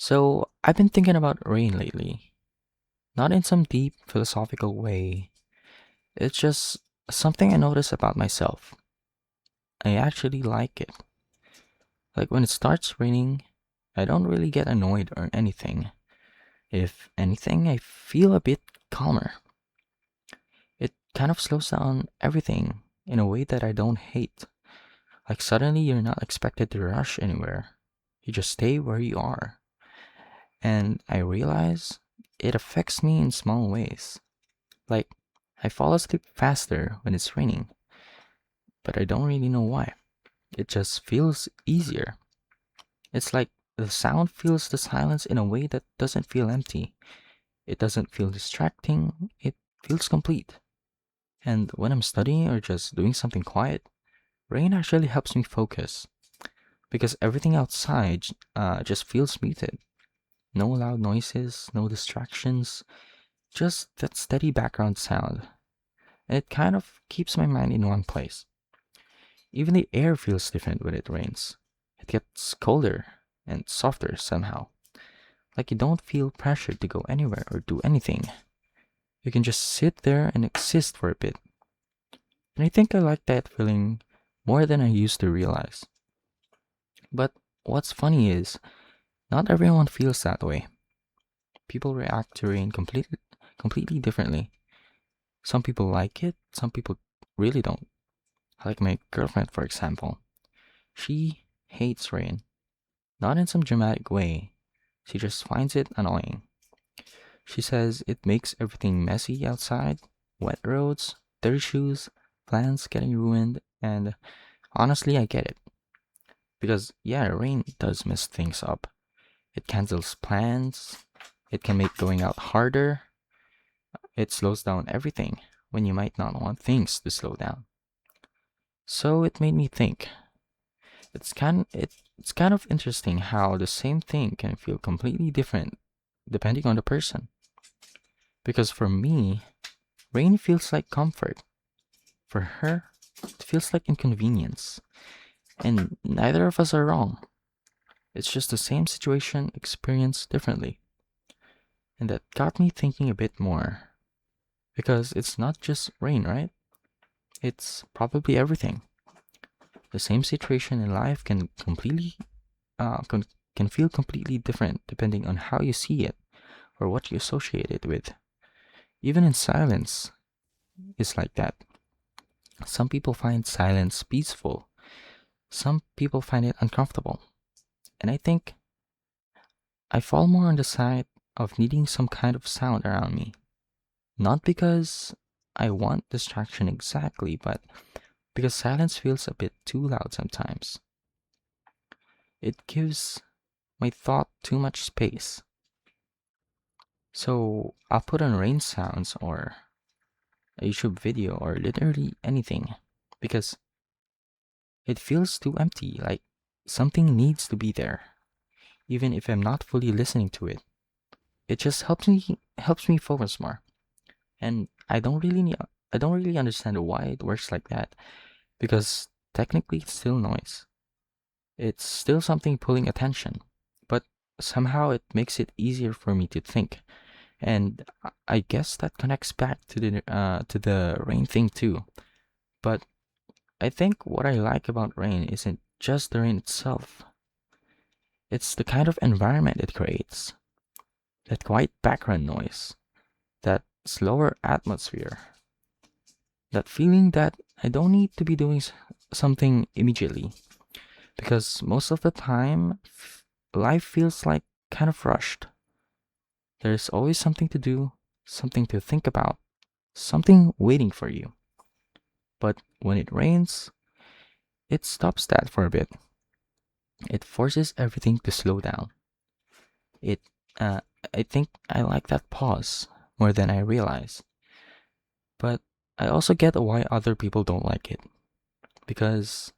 So, I've been thinking about rain lately. Not in some deep philosophical way. It's just something I notice about myself. I actually like it. Like when it starts raining, I don't really get annoyed or anything. If anything, I feel a bit calmer. It kind of slows down everything in a way that I don't hate. Like suddenly you're not expected to rush anywhere. You just stay where you are. And I realize it affects me in small ways. Like, I fall asleep faster when it's raining, but I don't really know why. It just feels easier. It's like the sound fills the silence in a way that doesn't feel empty. It doesn't feel distracting, it feels complete. And when I'm studying or just doing something quiet, rain actually helps me focus because everything outside just feels muted. No loud noises, no distractions, just that steady background sound. And it kind of keeps my mind in one place. Even the air feels different when it rains. It gets colder and softer somehow. Like you don't feel pressured to go anywhere or do anything. You can just sit there and exist for a bit. And I think I like that feeling more than I used to realize. But what's funny is, not everyone feels that way. People react to rain completely differently. Some people like it, some people really don't. Like my girlfriend, for example. She hates rain. Not in some dramatic way. She just finds it annoying. She says it makes everything messy outside, wet roads, dirty shoes, plans getting ruined, and honestly, I get it. Because, yeah, rain does mess things up. It cancels plans, it can make going out harder, it slows down everything when you might not want things to slow down. So it made me think. It's kind of interesting how the same thing can feel completely different depending on the person. Because for me, rain feels like comfort. For her, it feels like inconvenience. And neither of us are wrong. It's just the same situation experienced differently. And that got me thinking a bit more. Because it's not just rain, right? It's probably everything. The same situation in life can feel completely different depending on how you see it or what you associate it with. Even in silence, it's like that. Some people find silence peaceful. Some people find it uncomfortable. And I think I fall more on the side of needing some kind of sound around me. Not because I want distraction exactly, but because silence feels a bit too loud sometimes. It gives my thought too much space. So I'll put on rain sounds or a YouTube video or literally anything because it feels too empty, like something needs to be there, even if I'm not fully listening to it. It just helps me focus more. And I don't really understand why it works like that because technically it's still noise. It's still something pulling attention, but somehow it makes it easier for me to think. And I guess that connects back to the rain thing too. But I think what I like about rain isn't just the rain itself. It's the kind of environment it creates. That quiet background noise, that slower atmosphere, that feeling that I don't need to be doing something immediately. Because most of the time, life feels like kind of rushed. There's always something to do, something to think about, something waiting for you. But when it rains, it stops that for a bit. It forces everything to slow down. It, uh, I think I like that pause more than I realize. But I also get why other people don't like it. Because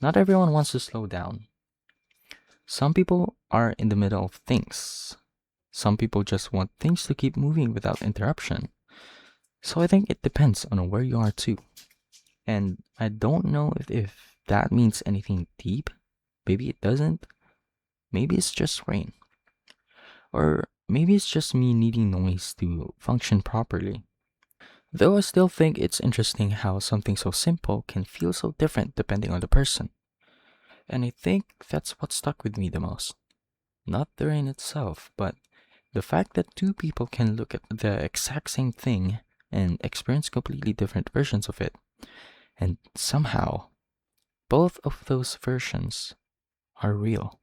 not everyone wants to slow down. Some people are in the middle of things. Some people just want things to keep moving without interruption. So I think it depends on where you are too. And I don't know if that means anything deep. Maybe it doesn't. Maybe it's just rain. Or maybe it's just me needing noise to function properly. Though I still think it's interesting how something so simple can feel so different depending on the person. And I think that's what stuck with me the most. Not the rain itself, but the fact that two people can look at the exact same thing and experience completely different versions of it. And somehow, both of those versions are real.